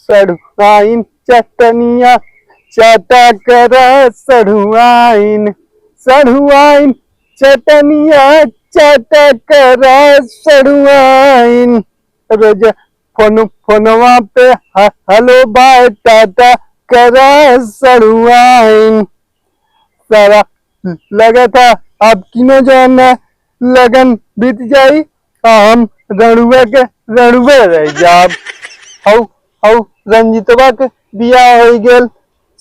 सड़ुआइन चटनिया चाटा कर सड़ुआइन सड़ुआइन चटनिया चाटा कर सड़ुआइन रोज फोनवा पे हेलो बाय टाटा कर सड़ुआइन सारा लगा था अब किनो जो है लगन बीत जाई हम रणुए रह जाब हौ हौ रंजितवा के बियाह हो गेल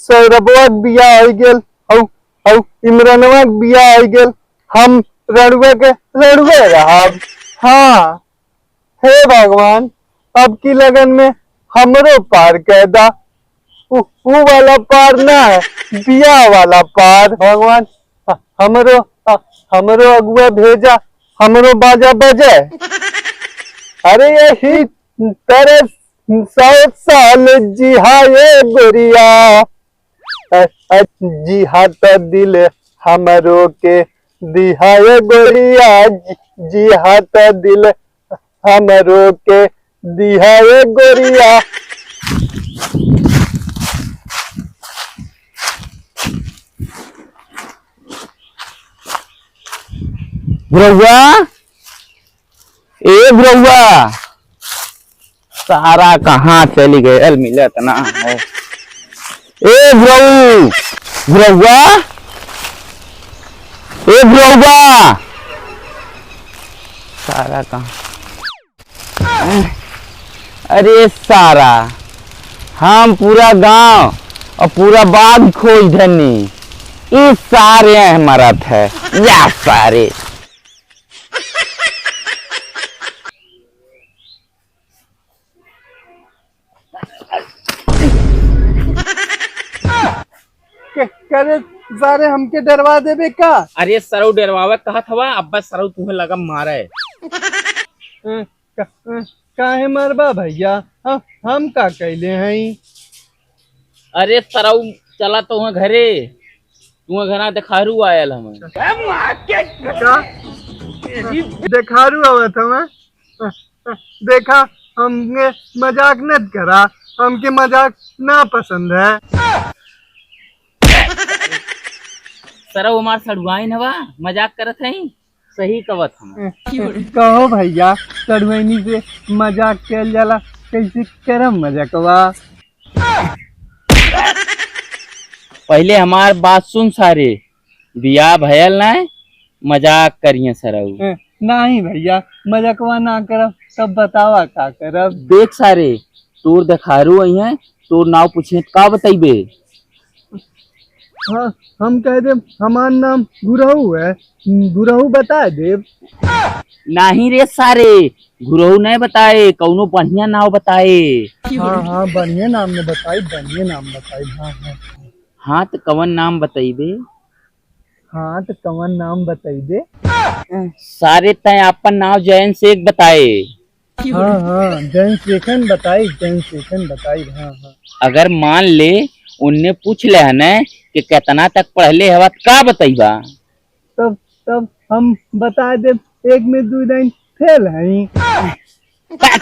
सौरभवा के बियाह हो गेल हौ हौ इमरानवा के बियाह हो गेल हम रणुए रहब। हाँ हे भगवान अब की लगन में हमरो पार कह दा उ वाला पार ना है बियाह वाला पार भगवान हमरो हमरो अगुआ भेजा हमरो बाजा बजे। अरे यही तेरे 100 साल जिहाए गोरिया जिहात दिल हमरो के दिहाए गोरिया जिहात दिल हमरो के दिहाए गोरिया। बुरौआ ए बुरौआ सारा कहाँ चली गए मिलत ना है। ए बुरौआ ए बुरौआ सारा कहाँ। अरे सारा हम पूरा गांव और पूरा बाग खोज धनी इस सारे हमारा थे या सारे करे सारे हमके डरवा देबे का। अरे सरऊ डरवावे कहा था अब सरऊ तुम्हें लगा मारे काहे मरबा भैया हम का कैले हैं। अरे सरऊ चला तो वहाँ घरे तुम्हें घना देखारू आयल हमें देखारू आवत हमें देखा हमने मजाक न करा हमके मजाक ना पसंद है। सरऊ हमार सड़ुआइन हवा मजाक करत है सही कवत हम कहो भैया सड़ुआइनी से मजाक कैल जाला कैसे करम मजाकवा। पहले हमार बात सुन सारे बियाह भयल ना मजाक करिए सरऊ। नहीं भैया मजाकवा ना करब तब बतावा का करब। देख सारे तोर देखारू आई है तोर नाव पूछे का बताइबे। हाँ हम कह दे हमार नाम गुरहू है गुरहू बता दे। नहीं रे सारे गुरहू नहीं बताए कौनो बढ़िया नाव बताए। हाँ हाँ बढ़िया नाम ने बताई बढ़िया नाम बताई। हाँ हाँ हाँ तो कवन नाम बताइबे। हाँ तो कवन नाम बताई दे। सारे तय अपन नाव जैन शेख बताए। हाँ हाँ जैन शेखन बताई जैन शेखन बताई। हाँ हाँ अगर मान ले उनने पूछ ले है न कि कितना तक पढ़ले हवा का बताइबा तब तब हम बता दे एक में 2 लाइन फेल है।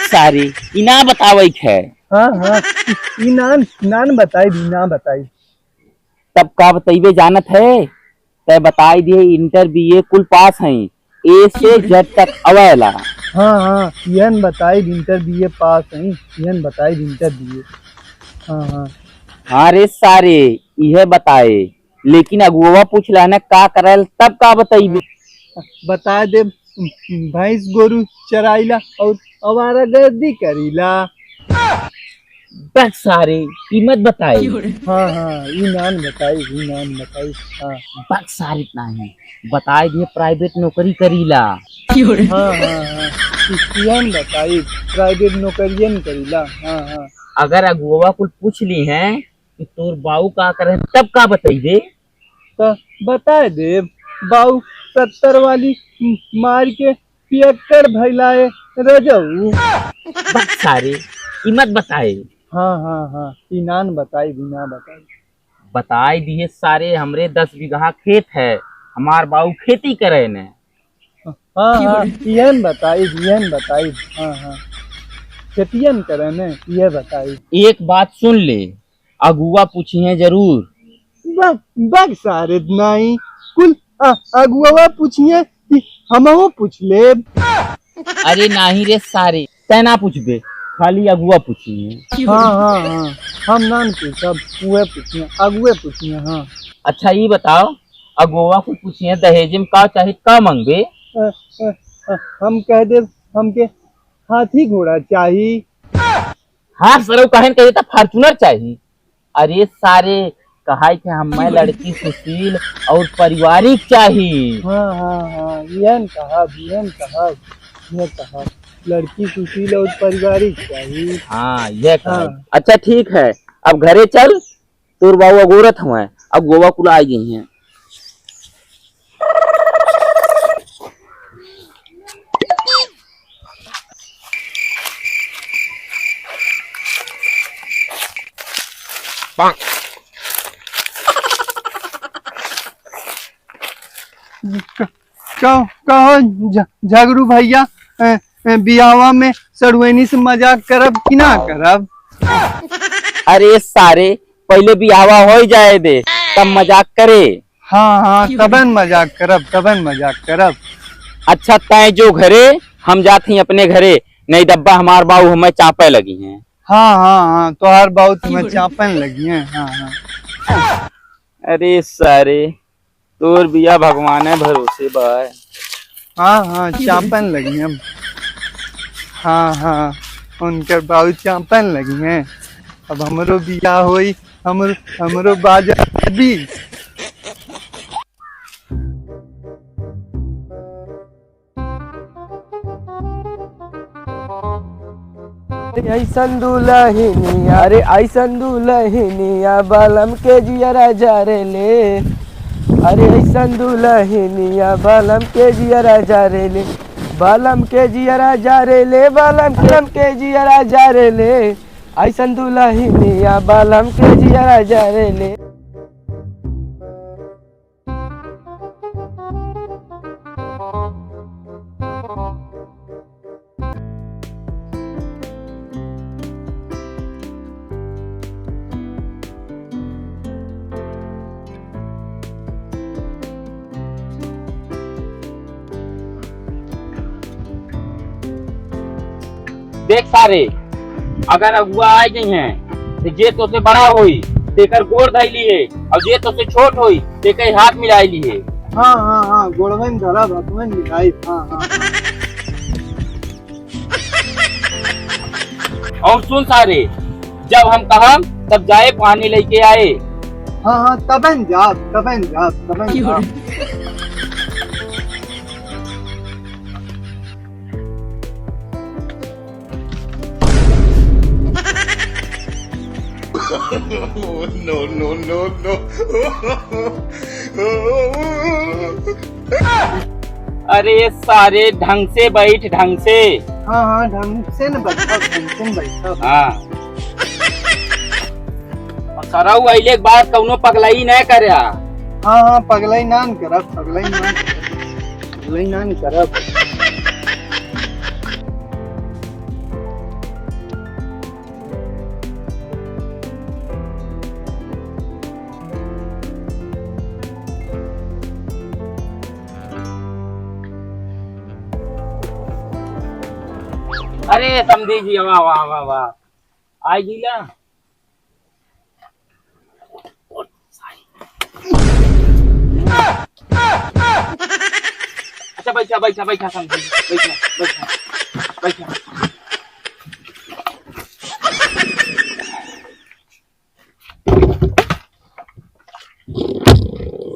सारी इना बतावे है। हाँ हाँ नान बताई ना बताई तब का बताइबे जानत है तय बताई दिए इंटर बीए कुल पास हैं ए से जेड तक अवेला। हाँ हाँ यहन बताई इंटर बीए पास हैं यहन बताई इंटर बीए। हाँ हाँ हाँ रे सारे यह बताए लेकिन अगुआ पूछ रहा है का करल तब का बताइबे। बता दे भैंस गोरू चराइला और आवारा गर्दी करीला। बस सारे कीमत बताए। हाँ हाँ ई नान बताई हाँ बस सारे इतना ही बताए दिए प्राइवेट नौकरी करीला। हाँ हाँ हाँ यहन बताई प्राइवेट नौकरियन करीला। हाँ हाँ अगर अगुआ कुल पूछ ली हैं कि तोर बाऊ का करे तब का बताइबे। तो बता दे बाऊ 70 वाली मार के 75 भैलाए रजऊ। बस सारे कीमत बताए। हाँ हाँ हाँ इनान बताई बिना बताई बताई दिए सारे हमरे 10 बीघा खेत है हमार बाऊ खेती करे ने। हाँ हाँ यहन बताई हाँ हाँ खेतियन करे ने ये बताई। एक बात सुन ले, अगुआ पूछिए जरूर। बग सारे नहीं कुल अगुआ पूछिए कि हमहू पूछ ले। अरे नहीं रे सारे, तैना पूछबे, खाली अगुआ पूछिए। हाँ हाँ हाँ हम नान पूछब, उहे पूछिए, अगुए पूछिए। हाँ अच्छा ये बताओ, अगुआ को पूछिए दहेज में का चाहे का मांगबे। हम कह दे हमके हाथी घोड़ा चाहिए। हाँ सरव कहन कहे तो फॉर्चूनर चाहिए। अरे सारे कहा कि हमें लड़की सुशील और पारिवारिक चाहिए। हाँ हाँ हाँ ये कहा लड़की सुशील और पारिवारिक चाहिए। हाँ ये कहा। हाँ। अच्छा ठीक है, अब घरे चल, तोर बाबू अगोरत हुए, अब गोवा कुला आई गई हैं। कहो झगड़ू भैया बियावा में सड़ुएनी से मजाक करब कि ना करब। अरे सारे पहले भी आवा हो जाए दे तब मजाक करे। हाँ हाँ तबन मजाक करब। अच्छा तय जो घरे, हम जाते हैं अपने घरे, नहीं डब्बा हमार बाबू हमें चापे लगी हैं। हाँ हाँ हाँ तो हर बहुत तुम्हें चापन लगी है। हाँ हाँ अरे सारे तोर बिया भगवान है भरोसे बाय। हाँ हाँ चापन लगी है। हाँ हाँ उनकर बहुत चापन लगी है। अब हमरो बिया होई, हमरो बाजा भी। ऐसन दुलहिनिया, अरे ऐसन दुलहिनिया बालम के जियरा जारे ले। अरे ऐसन दुलहिनिया बालम के जियरा जारे ले, बालम के जियरा जारे ले, बालम के जियरा जारे ले। ऐसन दुलहिनिया बालम के जियरा जारे ले। देख सारे, अगर अगुआ आ गई हैं तो जे तो से बड़ा होई तेकर गोड़ धैली है, और जे तो से छोट होई तेकर हाथ मिलाई ली है। हाँ हाँ हाँ गोड़वन धरा भगवन मिलाई। हाँ हाँ और सुन सारे, जब हम कहम तब जाए पानी लेके आए। हाँ हाँ तबन जाब। अरे सारे ढंग से बैठ, ढंग से। हाँ हाँ ढंग से न बैठो। हाँ सरऊ अइले के बाद कौनो पगलाई न करया। हाँ हाँ पगलाई नान करब। अरे समझी जी, वाह वाह वाह वाह, आई गीला। अच्छा बैठा समझी, बैठा।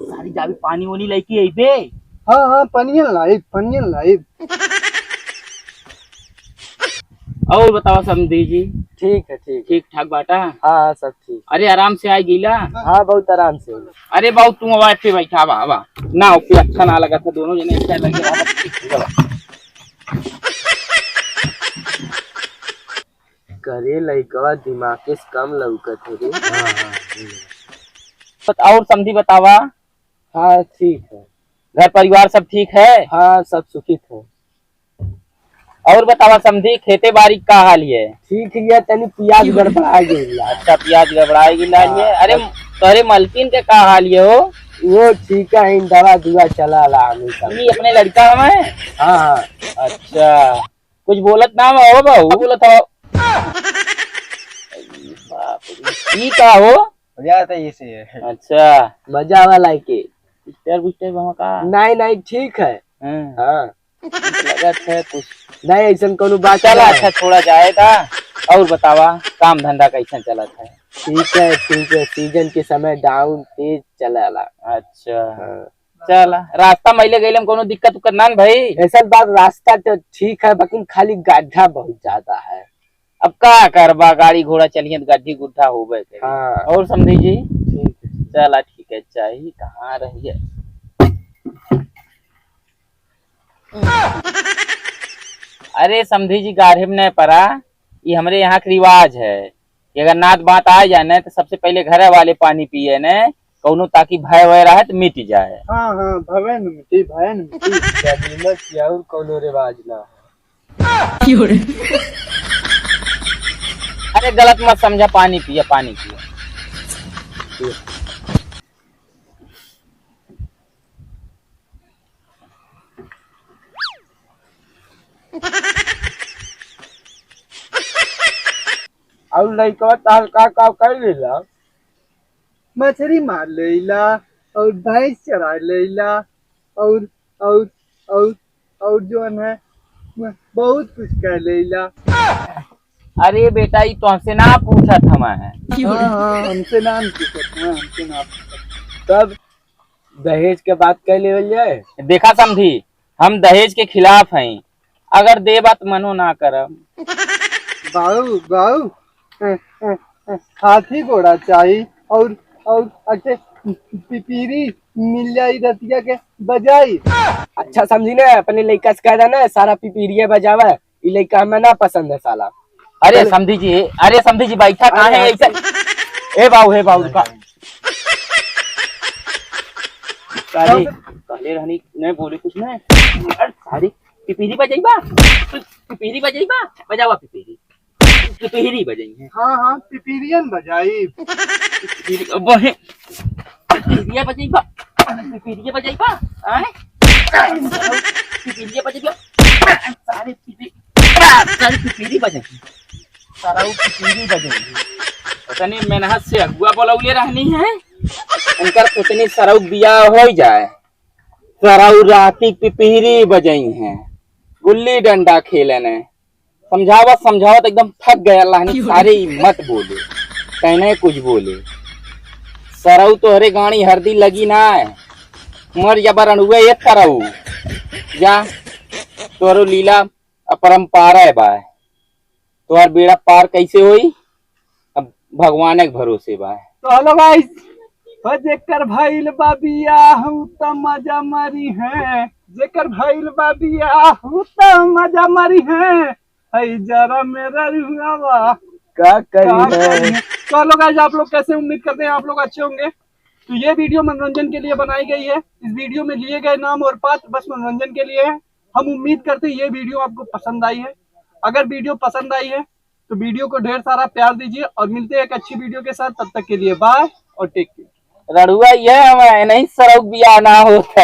सारी जाबी पानी वानी लेके आई बे। हाँ हाँ पनियन लाइव। और बताओ समझी जी, ठीक है ठीक ठाक बाटा। हाँ सब ठीक। अरे आराम से आई गीला। हाँ बहुत आराम से। अरे बाबू तुम आवाज पे बैठा बा ना, पे अच्छा ना लगा था, दोनों जने अच्छा लगे। करे लइकवा दिमाग के कम लौकत है रे। और समझी बतावा। हाँ ठीक है। घर परिवार सब ठीक है। हाँ सब सुखित है। और बतावा समझी, खेते बाड़ी का हाल है? ठीक है, तनी प्याज गड़बड़ा गई। अच्छा, प्याज गड़बड़ाएगी लाल है। अरे तोरे मलकिन के का हाल है हो? वो ठीक है, इन दवा दुआ चला ला हमेशा। ये अपने लड़का हमें? हाँ। अच्छा, कुछ बोलत ना हो बहू? बोलत हो ई का हो? अच्छा, मजा वाला के बिस्तर बिस्तर वहाँ का? नहीं ठीक है। हाँ, हाँ, लगत है कुछ। नहीं ऐसा कोनो बात चला, नहीं। अच्छा थोड़ा जाएगा। और बतावा काम धंधा कैसा चलत है? ठीक है, सीजन के समय डाउन तेज चला। अच्छा, चला रास्ता मैले गए कोनो दिक्कत उक्कत ना न भाई? ऐसा बात, रास्ता तो ठीक है लेकिन खाली गड्ढा बहुत ज्यादा है। अब का करबा, गाड़ी घोड़ा चलिए तो गड्ढी गुड्ढा होबे करे। हाँ। और समझी जी? ठीक है। चला ठीक है, चाहिए कहाँ रही है? अरे समझी जी, गाढ़े में नहीं पड़ा। ये हमारे यहाँ का रिवाज है कि अगर नात बात आ जाए न तो सबसे पहले घर वाले पानी पिए न कौनो, ताकि भय वय रहे तो मिट जाए। हाँ हाँ, भवन मिट्टी भयन मिट्टी। और कोनो रिवाज ना। अरे गलत मत समझा, पानी पिए पानी पिए। और लड़का ताल का कर लेला। मछली मार लेला और भैंस चरा लेला और और और जो है बहुत कुछ कर लेला। अरे बेटा, ये तो हमसे ना पूछा था मैं। हाँ हाँ, हमसे नाम पूछत हैं, हमसे नाम पूछत। तब दहेज के बात कर ले जाए। देखा समझी, हम दहेज के खिलाफ हैं। अगर दे बात मनो ना करम। बाबू हाथी घोड़ा चाहिए और अच्छे पिपीरी मिल जाई रतिया के बजाई। अच्छा समझी ना, अपने लड़का से कह देना सारा पिपीरिया बजावा। ये लड़का हमें ना पसंद है साला। अरे समझी जी बैठा कहाँ है ऐसा? ए बाबू का काले रहनी नहीं बोले कुछ नहीं। सारी पिपीरी बजाइबा, बजावा पिपीरी बजाई है। हाँ हाँ, पिपीरियन बजाई। पिपीरिया बजाइबा, सारे पिपीरी बजाई, सारा पिपीरी बजाई। तनी मेहनत से अगुआ बोलौले रहनी है, उनकर सोचनी सरऊ बिया हो जाए। सरऊ राती पिपीरी बजाई है, गुल्ली डंडा खेले ने। समझावत एकदम थक गया। अल्लाह ने सारे मत बोले, कहने कुछ बोले। सरऊ तो हरे गाड़ी हरदी लगी ना है, मर जबर हुए ये सरऊ जा। तोरो लीला अपरंपारा है बा, तोहर बेड़ा पार कैसे होई अब भगवान के भरोसे बा। तो हेलो गाइस, जेकर भइल बा बिया हूँ त मजा मारी है, जेकर भइल बा बिया हूँ त मजा मारी है। हई जरा मेरा रुआवा क्या करी है? तो हेलो गाइस, आप लोग कैसे? उम्मीद करते हैं आप लोग अच्छे होंगे। तो ये वीडियो मनोरंजन के लिए बनाई गई है। इस वीडियो में लिए गए नाम और पात्र बस मनोरंजन के लिए है। हम उम्मीद करते हैं ये वीडियो आपको पसंद आई है। अगर वीडियो पसंद आई है तो वीडियो को ढेर सारा प्यार दीजिए और मिलते हैं एक अच्छी वीडियो के साथ। तब तक के लिए बाय और टेक केयर। रड़ुआ ये हमें नहीं सरऊ बिया ना होता है।